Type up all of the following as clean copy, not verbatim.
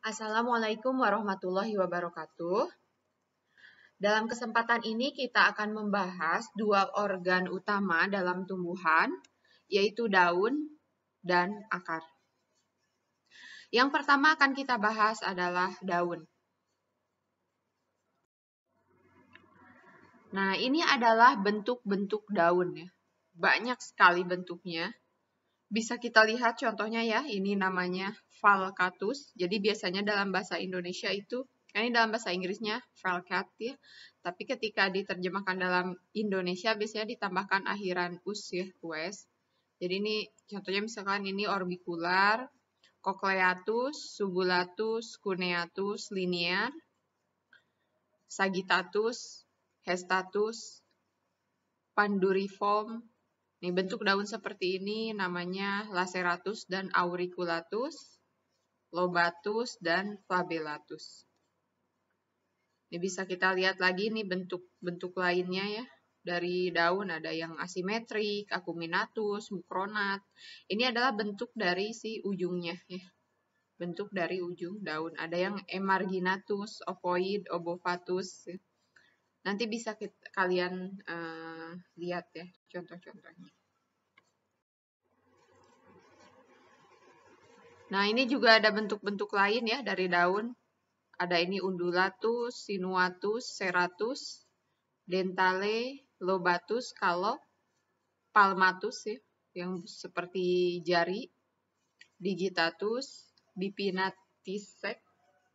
Assalamualaikum warahmatullahi wabarakatuh. Dalam kesempatan ini kita akan membahas dua organ utama dalam tumbuhan, yaitu daun dan akar. Yang pertama akan kita bahas adalah daun. Nah, ini adalah bentuk-bentuk daun ya. Banyak sekali bentuknya. Bisa kita lihat contohnya ya, ini namanya falcatus. Jadi biasanya dalam bahasa Indonesia itu, ini dalam bahasa Inggrisnya falcat ya. Tapi ketika diterjemahkan dalam Indonesia biasanya ditambahkan akhiran us ya, us. Jadi ini contohnya misalkan ini orbicular, cochleatus, subulatus, cuneatus, linear, sagittatus, hestatus, panduriform. Nih, bentuk daun seperti ini namanya laceratus dan auriculatus, lobatus, dan flabellatus. Ini bisa kita lihat lagi nih bentuk-bentuk lainnya ya. Dari daun ada yang asimetrik, acuminatus, mukronat. Ini adalah bentuk dari si ujungnya ya. Bentuk dari ujung daun. Ada yang emarginatus, ovoid, obovatus. Ya. Nanti bisa kalian lihat ya contoh-contohnya. Nah, ini juga ada bentuk-bentuk lain ya dari daun. Ada ini undulatus, sinuatus, serratus, dentale, lobatus, calop, palmatus ya, yang seperti jari, digitatus, bipinatisec,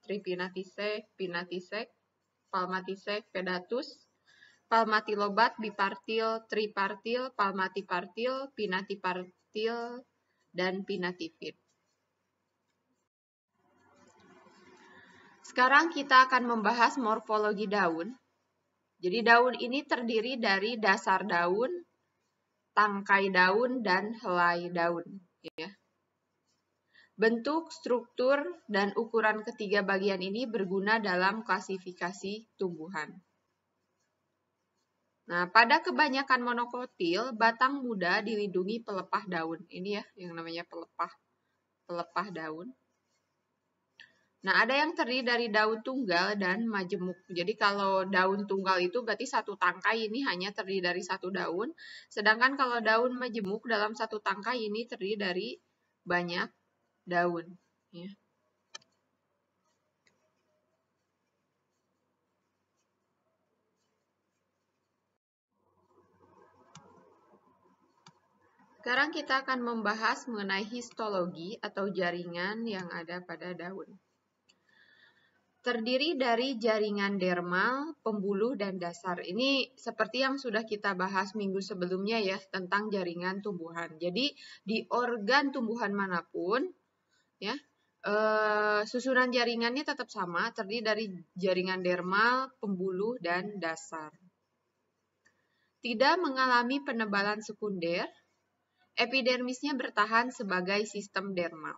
tripinatisec, pinatisec, palmatisec, vedatus, palmatilobat, bipartil, tripartil, palmatipartil, pinatipartil, dan pinatifid. Sekarang kita akan membahas morfologi daun. Jadi daun ini terdiri dari dasar daun, tangkai daun, dan helai daun. Ya. Bentuk, struktur, dan ukuran ketiga bagian ini berguna dalam klasifikasi tumbuhan. Nah, pada kebanyakan monokotil, batang muda dilindungi pelepah daun. Ini ya yang namanya pelepah daun. Nah, ada yang terdiri dari daun tunggal dan majemuk. Jadi kalau daun tunggal itu berarti satu tangkai ini hanya terdiri dari satu daun. Sedangkan kalau daun majemuk dalam satu tangkai ini terdiri dari banyak daun. Ya. Sekarang kita akan membahas mengenai histologi atau jaringan yang ada pada daun. Terdiri dari jaringan dermal, pembuluh, dan dasar. Ini seperti yang sudah kita bahas minggu sebelumnya ya, tentang jaringan tumbuhan. Jadi di organ tumbuhan manapun, ya, susunan jaringannya tetap sama, terdiri dari jaringan dermal, pembuluh, dan dasar. Tidak mengalami penebalan sekunder, epidermisnya bertahan sebagai sistem dermal.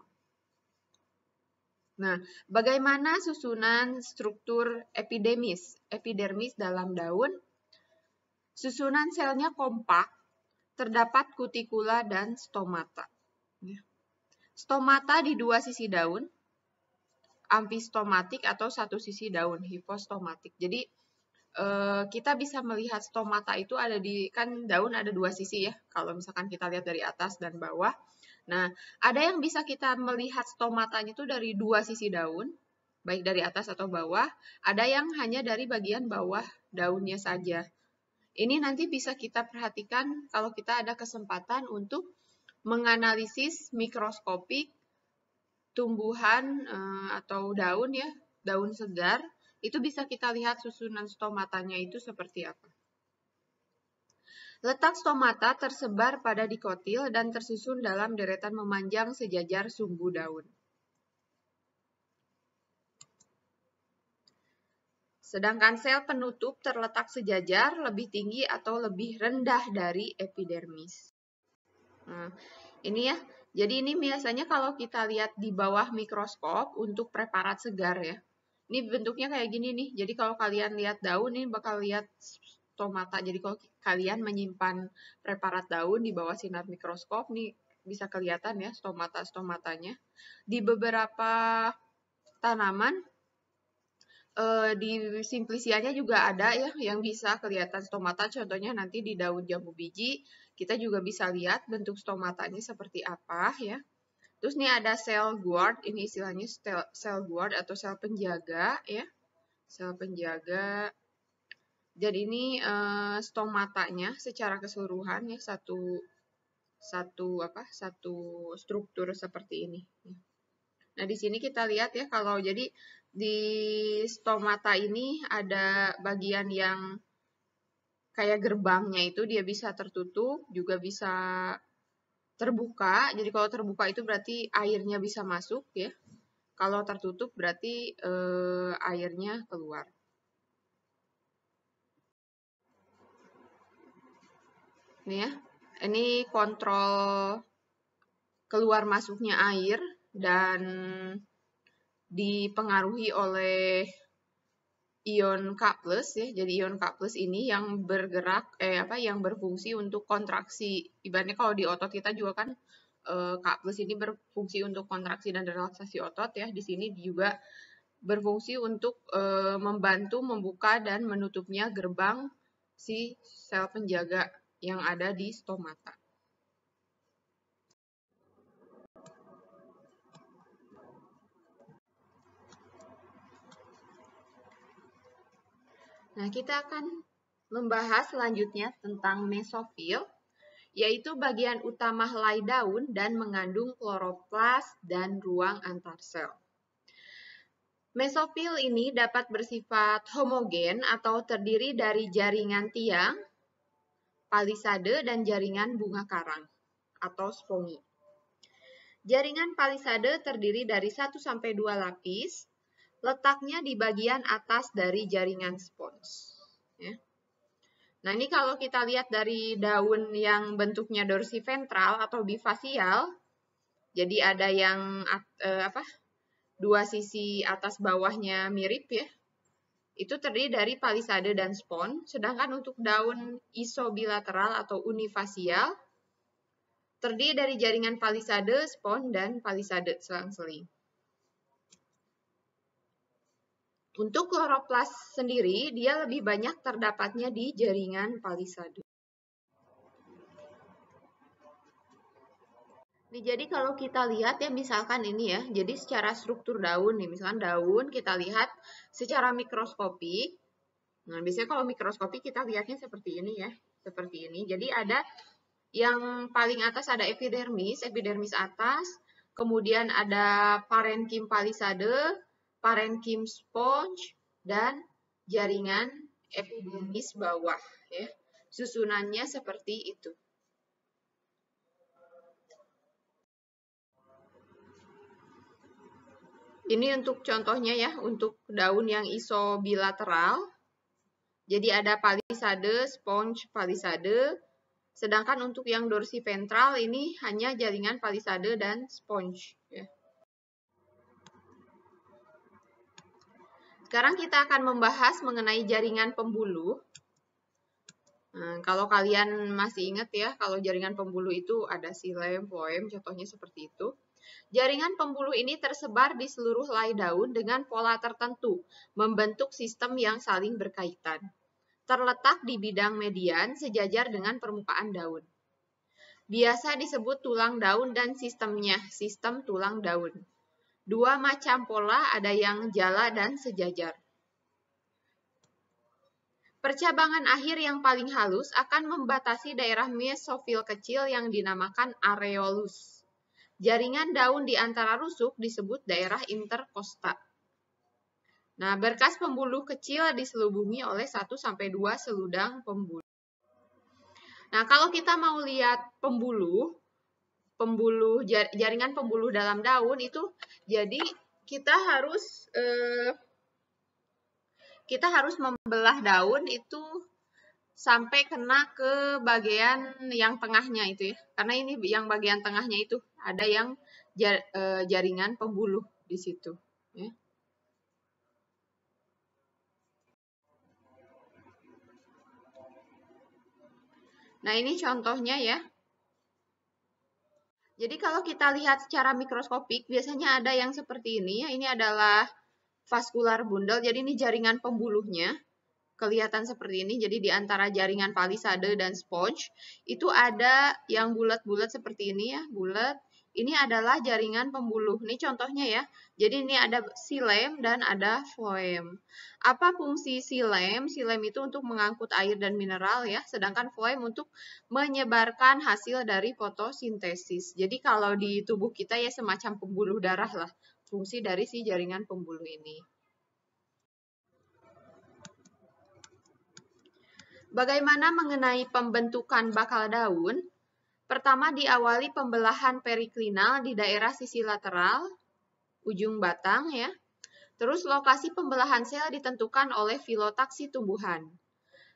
Nah, bagaimana susunan struktur epidermis dalam daun? Susunan selnya kompak, terdapat kutikula dan stomata. Stomata di dua sisi daun, amfistomatik atau satu sisi daun, hipostomatik. Jadi, kita bisa melihat stomata itu ada di, kan daun ada dua sisi ya, kalau misalkan kita lihat dari atas dan bawah. Nah, ada yang bisa kita melihat stomatanya itu dari dua sisi daun, baik dari atas atau bawah. Ada yang hanya dari bagian bawah daunnya saja. Ini nanti bisa kita perhatikan kalau kita ada kesempatan untuk menganalisis mikroskopik tumbuhan atau daun ya, daun segar. Itu bisa kita lihat susunan stomatanya itu seperti apa. Letak stomata tersebar pada dikotil dan tersusun dalam deretan memanjang sejajar sumbu daun. Sedangkan sel penutup terletak sejajar, lebih tinggi atau lebih rendah dari epidermis. Nah, ini ya. Jadi ini biasanya kalau kita lihat di bawah mikroskop untuk preparat segar ya. Ini bentuknya kayak gini nih. Jadi kalau kalian lihat daun ini bakal lihat stomata. Jadi kalau kalian menyimpan preparat daun di bawah sinar mikroskop nih bisa kelihatan ya stomata-stomatanya. Di beberapa tanaman. Di simplisianya juga ada ya yang bisa kelihatan stomata, contohnya nanti di daun jambu biji kita juga bisa lihat bentuk stomatanya seperti apa ya. Terus nih ada cell guard, ini istilahnya cell guard atau sel penjaga ya, sel penjaga. Jadi ini stomatanya secara keseluruhan ya satu struktur seperti ini. Nah, di sini kita lihat ya kalau jadi di stomata ini ada bagian yang kayak gerbangnya itu dia bisa tertutup, juga bisa terbuka. Jadi kalau terbuka itu berarti airnya bisa masuk ya. Kalau tertutup berarti airnya keluar. Ini ya. Ini kontrol keluar masuknya air dan dipengaruhi oleh ion K+, ya. Jadi ion K+ ini yang bergerak yang berfungsi untuk kontraksi. Ibaratnya kalau di otot kita juga kan K+ ini berfungsi untuk kontraksi dan relaksasi otot ya. Di sini juga berfungsi untuk membantu membuka dan menutupnya gerbang si sel penjaga yang ada di stomata. Nah, kita akan membahas selanjutnya tentang mesofil, yaitu bagian utama helai daun dan mengandung kloroplas dan ruang antar sel. Mesofil ini dapat bersifat homogen atau terdiri dari jaringan tiang, palisade, dan jaringan bunga karang atau spongi. Jaringan palisade terdiri dari 1-2 lapis, letaknya di bagian atas dari jaringan spons. Ya. Nah, ini kalau kita lihat dari daun yang bentuknya dorsiventral atau bifasial, jadi ada yang dua sisi atas bawahnya mirip ya, itu terdiri dari palisade dan spon. Sedangkan untuk daun isobilateral atau unifasial, terdiri dari jaringan palisade, spon, dan palisade selang-seling. Untuk kloroplas sendiri, dia lebih banyak terdapatnya di jaringan palisade. Nih, jadi kalau kita lihat ya, misalkan ini ya, jadi secara struktur daun nih, misalkan daun kita lihat secara mikroskopik. Nah, biasanya kalau mikroskopik kita lihatnya seperti ini ya, seperti ini. Jadi ada yang paling atas ada epidermis atas, kemudian ada parenkim palisade, parenkim sponge, dan jaringan epidermis bawah ya. Susunannya seperti itu. Ini untuk contohnya ya, untuk daun yang isobilateral. Jadi ada palisade, sponge, palisade. Sedangkan untuk yang dorsiventral ini hanya jaringan palisade dan sponge. Ya. Sekarang kita akan membahas mengenai jaringan pembuluh. Nah, kalau kalian masih ingat ya, kalau jaringan pembuluh itu ada xilem, phloem, contohnya seperti itu. Jaringan pembuluh ini tersebar di seluruh helai daun dengan pola tertentu, membentuk sistem yang saling berkaitan. Terletak di bidang median sejajar dengan permukaan daun. Biasa disebut tulang daun dan sistemnya, sistem tulang daun. Dua macam pola, ada yang jala dan sejajar. Percabangan akhir yang paling halus akan membatasi daerah mesofil kecil yang dinamakan areolus. Jaringan daun di antara rusuk disebut daerah interkosta. Nah, berkas pembuluh kecil diselubungi oleh 1-2 seludang pembuluh. Nah, kalau kita mau lihat jaringan pembuluh dalam daun itu, jadi kita harus membelah daun itu sampai kena ke bagian yang tengahnya itu ya. Karena ini yang bagian tengahnya itu ada yang jaringan pembuluh di situ. Ya. Nah, ini contohnya ya. Jadi kalau kita lihat secara mikroskopik, biasanya ada yang seperti ini ya. Ini adalah vaskular bundle, jadi ini jaringan pembuluhnya. Kelihatan seperti ini, jadi di antara jaringan palisade dan sponge, itu ada yang bulat-bulat seperti ini ya, bulat. Ini adalah jaringan pembuluh. Ini contohnya ya. Jadi ini ada xilem dan ada floem. Apa fungsi xilem? Xilem itu untuk mengangkut air dan mineral ya, sedangkan floem untuk menyebarkan hasil dari fotosintesis. Jadi kalau di tubuh kita ya semacam pembuluh darah lah, fungsi dari si jaringan pembuluh ini. Bagaimana mengenai pembentukan bakal daun? Pertama diawali pembelahan periklinal di daerah sisi lateral, ujung batang ya. Terus lokasi pembelahan sel ditentukan oleh filotaksi tumbuhan.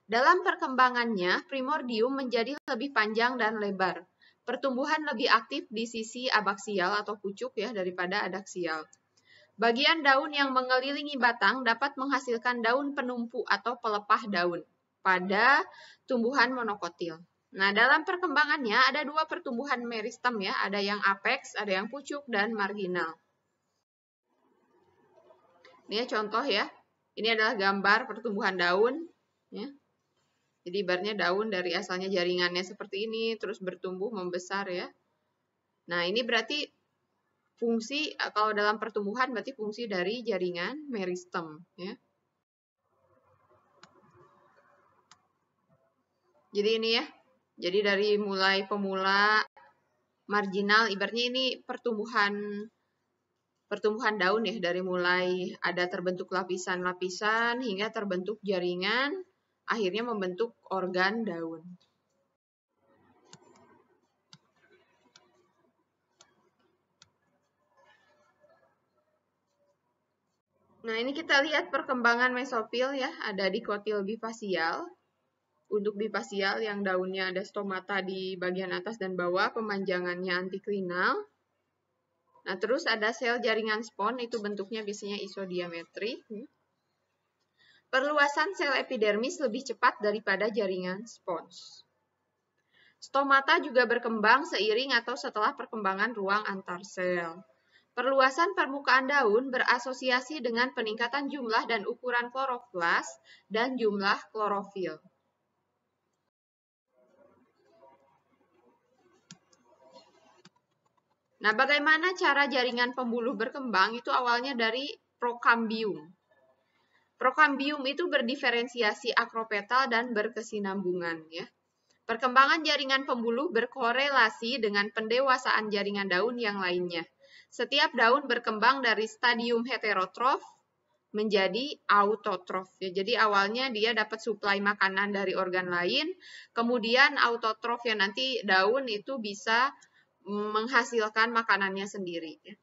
Dalam perkembangannya, primordium menjadi lebih panjang dan lebar. Pertumbuhan lebih aktif di sisi abaksial atau pucuk ya daripada adaksial. Bagian daun yang mengelilingi batang dapat menghasilkan daun penumpu atau pelepah daun pada tumbuhan monokotil. Nah, dalam perkembangannya ada dua pertumbuhan meristem ya, ada yang apex, ada yang pucuk dan marginal. Ini ya contoh ya. Ini adalah gambar pertumbuhan daun ya. Jadi ibaratnya daun dari asalnya jaringannya seperti ini terus bertumbuh membesar ya. Nah, ini berarti fungsi kalau dalam pertumbuhan berarti fungsi dari jaringan meristem ya. Jadi ini ya. Jadi dari mulai pemula marginal ibaratnya ini pertumbuhan daun ya, dari mulai ada terbentuk lapisan-lapisan hingga terbentuk jaringan akhirnya membentuk organ daun. Nah, ini kita lihat perkembangan mesofil ya, ada dikotil bifasial. Untuk bifasial yang daunnya ada stomata di bagian atas dan bawah, pemanjangannya antiklinal. Nah, terus ada sel jaringan spon, itu bentuknya biasanya isodiametri. Perluasan sel epidermis lebih cepat daripada jaringan spons. Stomata juga berkembang seiring atau setelah perkembangan ruang antar sel. Perluasan permukaan daun berasosiasi dengan peningkatan jumlah dan ukuran kloroplas dan jumlah klorofil. Nah, bagaimana cara jaringan pembuluh berkembang? Itu awalnya dari prokambium. Prokambium itu berdiferensiasi akropetal dan berkesinambungan ya. Perkembangan jaringan pembuluh berkorelasi dengan pendewasaan jaringan daun yang lainnya. Setiap daun berkembang dari stadium heterotrof menjadi autotrof ya. Jadi awalnya dia dapat suplai makanan dari organ lain, kemudian autotrof ya, nanti daun itu bisa menghasilkan makanannya sendiri ya.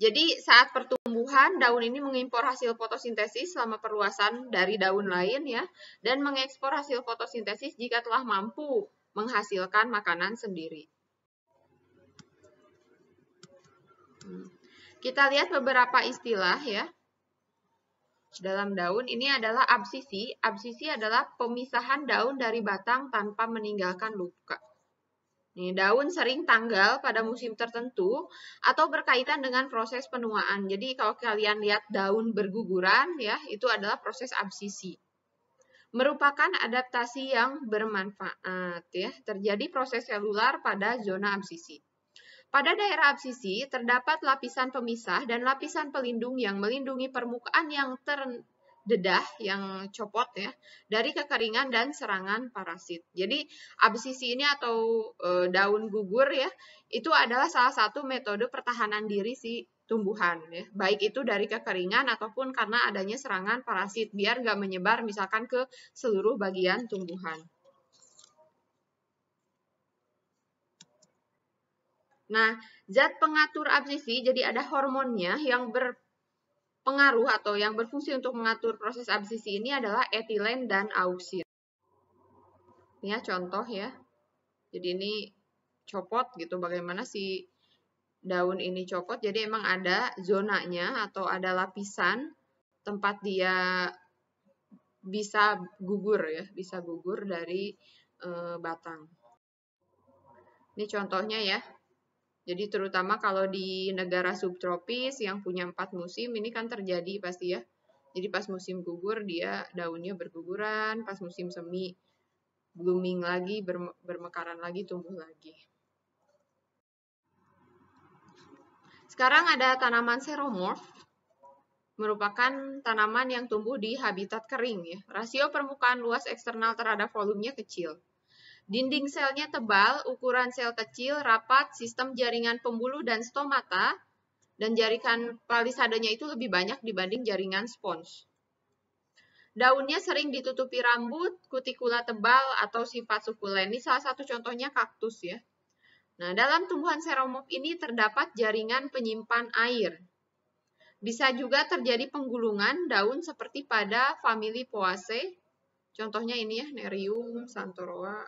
Jadi saat pertumbuhan, daun ini mengimpor hasil fotosintesis selama perluasan dari daun lain ya, dan mengekspor hasil fotosintesis jika telah mampu menghasilkan makanan sendiri. Kita lihat beberapa istilah ya. Dalam daun ini adalah absisi. Absisi adalah pemisahan daun dari batang tanpa meninggalkan luka. Nih, daun sering tanggal pada musim tertentu atau berkaitan dengan proses penuaan. Jadi kalau kalian lihat daun berguguran ya, itu adalah proses absisi. Merupakan adaptasi yang bermanfaat ya. Terjadi proses selular pada zona absisi. Pada daerah absisi terdapat lapisan pemisah dan lapisan pelindung yang melindungi permukaan yang terdedah, yang copot ya, dari kekeringan dan serangan parasit. Jadi absisi ini atau daun gugur ya, itu adalah salah satu metode pertahanan diri si tumbuhan ya, baik itu dari kekeringan ataupun karena adanya serangan parasit biar nggak menyebar misalkan ke seluruh bagian tumbuhan. Nah, zat pengatur absisi jadi ada hormonnya yang berpengaruh atau yang berfungsi untuk mengatur proses absisi ini adalah etilen dan auksin. Ini ya contoh ya. Jadi ini copot gitu, bagaimana si daun ini copot. Jadi emang ada zonanya atau ada lapisan tempat dia bisa gugur ya, bisa gugur dari batang. Ini contohnya ya. Jadi terutama kalau di negara subtropis yang punya 4 musim, ini kan terjadi pasti ya. Jadi pas musim gugur dia daunnya berguguran, pas musim semi blooming lagi, bermekaran lagi, tumbuh lagi. Sekarang ada tanaman xeromorph, merupakan tanaman yang tumbuh di habitat kering ya. Rasio permukaan luas eksternal terhadap volumenya kecil. Dinding selnya tebal, ukuran sel kecil, rapat, sistem jaringan pembuluh dan stomata, dan jaringan palisadenya itu lebih banyak dibanding jaringan spons. Daunnya sering ditutupi rambut, kutikula tebal, atau sifat sukulen. Ini salah satu contohnya kaktus ya. Nah, dalam tumbuhan xeromorph ini terdapat jaringan penyimpan air. Bisa juga terjadi penggulungan daun seperti pada famili Poaceae. Contohnya ini ya, Nerium, Santoroa.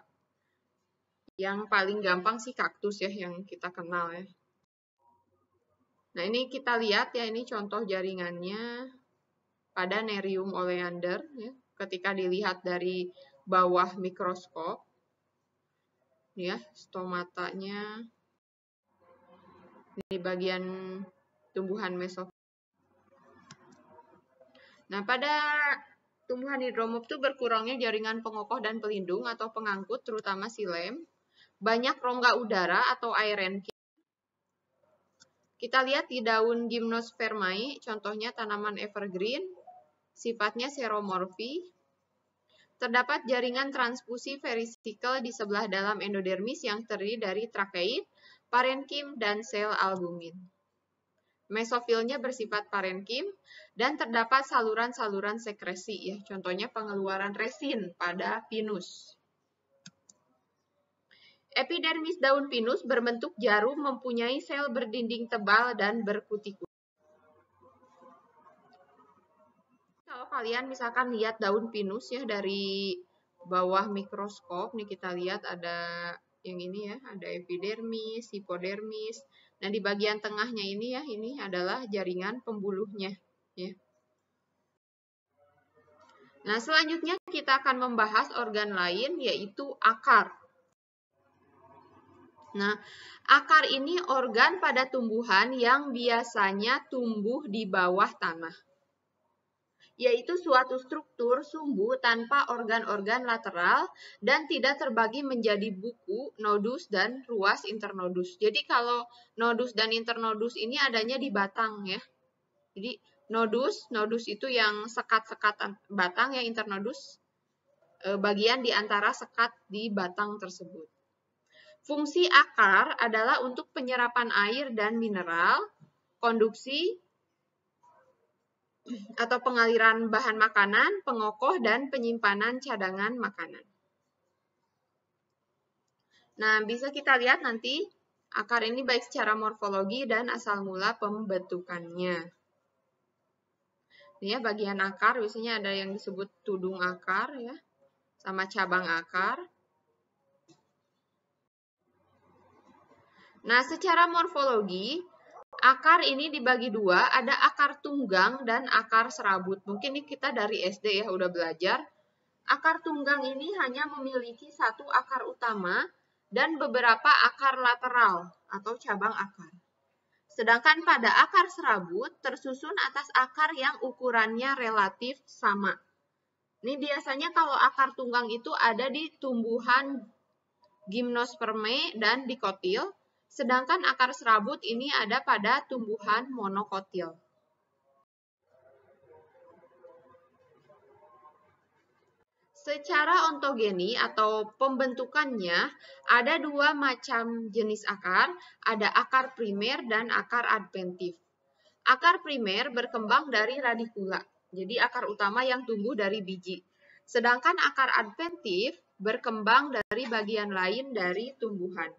Yang paling gampang sih kaktus ya, yang kita kenal ya. Nah, ini kita lihat ya, ini contoh jaringannya pada Nerium oleander ya, ketika dilihat dari bawah mikroskop. Ya, stomatanya di bagian tumbuhan mesofil. Nah, pada tumbuhan hidromorf itu berkurangnya jaringan pengokoh dan pelindung atau pengangkut, terutama silem. Banyak rongga udara atau aerenkin. Kita lihat di daun Gymnospermae, contohnya tanaman evergreen, sifatnya xeromorfi. Terdapat jaringan transfusi vesikel di sebelah dalam endodermis yang terdiri dari trakeid, parenkim, dan sel albumin. Mesofilnya bersifat parenkim dan terdapat saluran-saluran sekresi ya, contohnya pengeluaran resin pada pinus. Epidermis daun pinus berbentuk jarum, mempunyai sel berdinding tebal dan berkutikula. Kalau kalian misalkan lihat daun pinus ya dari bawah mikroskop, nih kita lihat ada yang ini ya, ada epidermis, hipodermis. Nah, di bagian tengahnya ini ya, ini adalah jaringan pembuluhnya ya. Nah, selanjutnya kita akan membahas organ lain yaitu akar. Nah, akar ini organ pada tumbuhan yang biasanya tumbuh di bawah tanah, yaitu suatu struktur sumbu tanpa organ-organ lateral dan tidak terbagi menjadi buku, nodus, dan ruas internodus. Jadi kalau nodus dan internodus ini adanya di batang ya. Jadi nodus itu yang sekat-sekat batang, yang internodus bagian di antara sekat di batang tersebut. Fungsi akar adalah untuk penyerapan air dan mineral, konduksi atau pengaliran bahan makanan, pengokoh, dan penyimpanan cadangan makanan. Nah, bisa kita lihat nanti akar ini baik secara morfologi dan asal mula pembentukannya. Ini ya, bagian akar biasanya ada yang disebut tudung akar ya, sama cabang akar. Nah, secara morfologi, akar ini dibagi dua, ada akar tunggang dan akar serabut. Mungkin ini kita dari SD ya, udah belajar. Akar tunggang ini hanya memiliki satu akar utama dan beberapa akar lateral atau cabang akar. Sedangkan pada akar serabut tersusun atas akar yang ukurannya relatif sama. Ini biasanya kalau akar tunggang itu ada di tumbuhan Gymnospermae dan dikotil. Sedangkan akar serabut ini ada pada tumbuhan monokotil. Secara ontogeni atau pembentukannya, ada dua macam jenis akar, ada akar primer dan akar adventif. Akar primer berkembang dari radikula, jadi akar utama yang tumbuh dari biji. Sedangkan akar adventif berkembang dari bagian lain dari tumbuhan.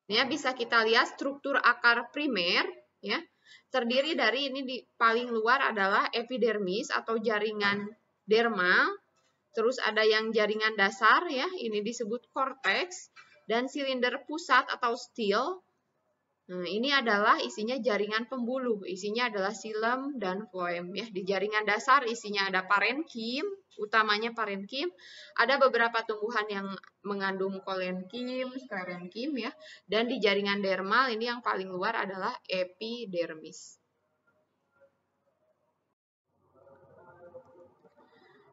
Ya, bisa kita lihat struktur akar primer ya. Terdiri dari ini di paling luar adalah epidermis atau jaringan dermal. Terus ada yang jaringan dasar ya, ini disebut korteks, dan silinder pusat atau steel. Nah, ini adalah isinya jaringan pembuluh. Isinya adalah xilem dan floem ya. Di jaringan dasar isinya ada parenkim, utamanya parenkim. Ada beberapa tumbuhan yang mengandung kolenkim, sklerenkim ya. Dan di jaringan dermal ini yang paling luar adalah epidermis.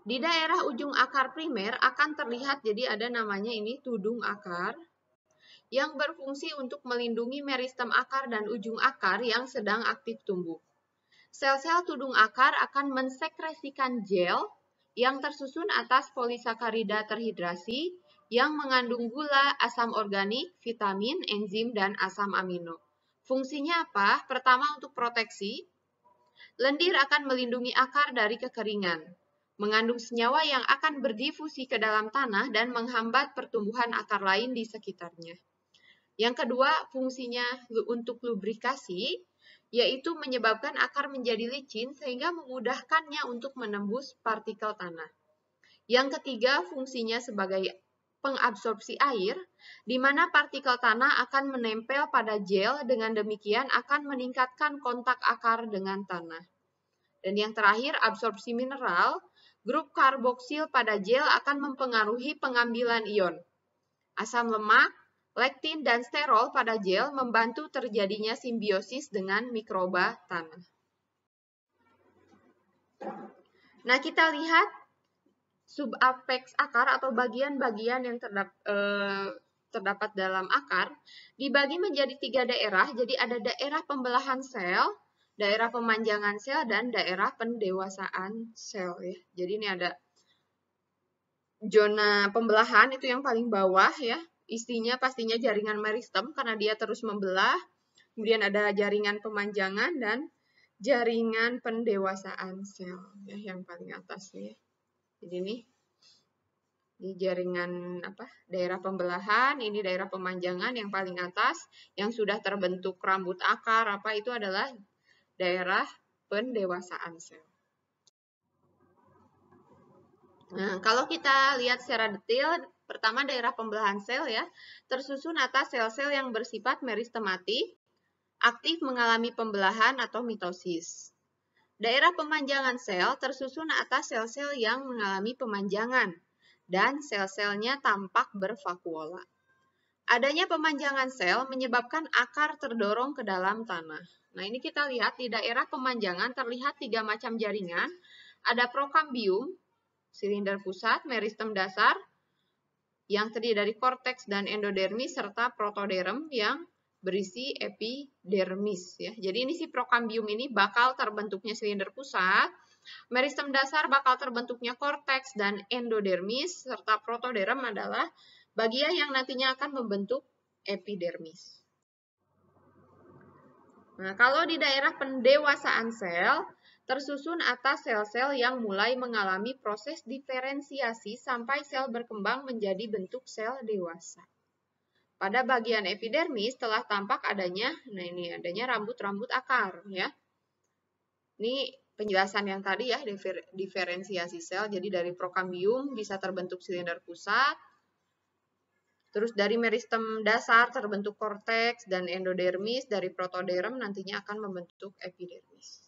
Di daerah ujung akar primer akan terlihat jadi ada namanya ini tudung akar yang berfungsi untuk melindungi meristem akar dan ujung akar yang sedang aktif tumbuh. Sel-sel tudung akar akan mensekresikan gel yang tersusun atas polisakarida terhidrasi yang mengandung gula, asam organik, vitamin, enzim, dan asam amino. Fungsinya apa? Pertama untuk proteksi. Lendir akan melindungi akar dari kekeringan, mengandung senyawa yang akan berdifusi ke dalam tanah dan menghambat pertumbuhan akar lain di sekitarnya. Yang kedua, fungsinya untuk lubrikasi, yaitu menyebabkan akar menjadi licin sehingga memudahkannya untuk menembus partikel tanah. Yang ketiga, fungsinya sebagai pengabsorpsi air, di mana partikel tanah akan menempel pada gel, dengan demikian akan meningkatkan kontak akar dengan tanah. Dan yang terakhir, absorpsi mineral, grup karboksil pada gel akan mempengaruhi pengambilan ion. Asam lemak, lektin, dan sterol pada gel membantu terjadinya simbiosis dengan mikroba tanah. Nah, kita lihat subapex akar atau bagian-bagian yang terdapat dalam akar dibagi menjadi 3 daerah. Jadi ada daerah pembelahan sel, daerah pemanjangan sel, dan daerah pendewasaan sel ya. Jadi ini ada zona pembelahan itu yang paling bawah ya. Isinya pastinya jaringan meristem karena dia terus membelah. Kemudian ada jaringan pemanjangan dan jaringan pendewasaan sel ya, yang paling atas ya. Jadi ini di jaringan daerah pembelahan, ini daerah pemanjangan yang paling atas yang sudah terbentuk rambut akar itu adalah daerah pendewasaan sel. Nah, kalau kita lihat secara detail, pertama daerah pembelahan sel ya, tersusun atas sel-sel yang bersifat meristematik, aktif mengalami pembelahan atau mitosis. Daerah pemanjangan sel tersusun atas sel-sel yang mengalami pemanjangan, dan sel-selnya tampak bervakuola. Adanya pemanjangan sel menyebabkan akar terdorong ke dalam tanah. Nah, ini kita lihat di daerah pemanjangan terlihat 3 macam jaringan. Ada prokambium, silinder pusat, meristem dasar, yang terdiri dari korteks dan endodermis, serta protoderm yang berisi epidermis. Ya. Jadi ini si prokambium ini bakal terbentuknya silinder pusat, meristem dasar bakal terbentuknya korteks dan endodermis, serta protoderm adalah bagian yang nantinya akan membentuk epidermis. Nah, kalau di daerah pendewasaan sel, tersusun atas sel-sel yang mulai mengalami proses diferensiasi sampai sel berkembang menjadi bentuk sel dewasa. Pada bagian epidermis telah tampak adanya, rambut-rambut akar ya. Ini penjelasan yang tadi ya, diferensiasi sel. Jadi dari prokambium bisa terbentuk silinder pusat. Terus dari meristem dasar terbentuk korteks dan endodermis, dari protoderm nantinya akan membentuk epidermis.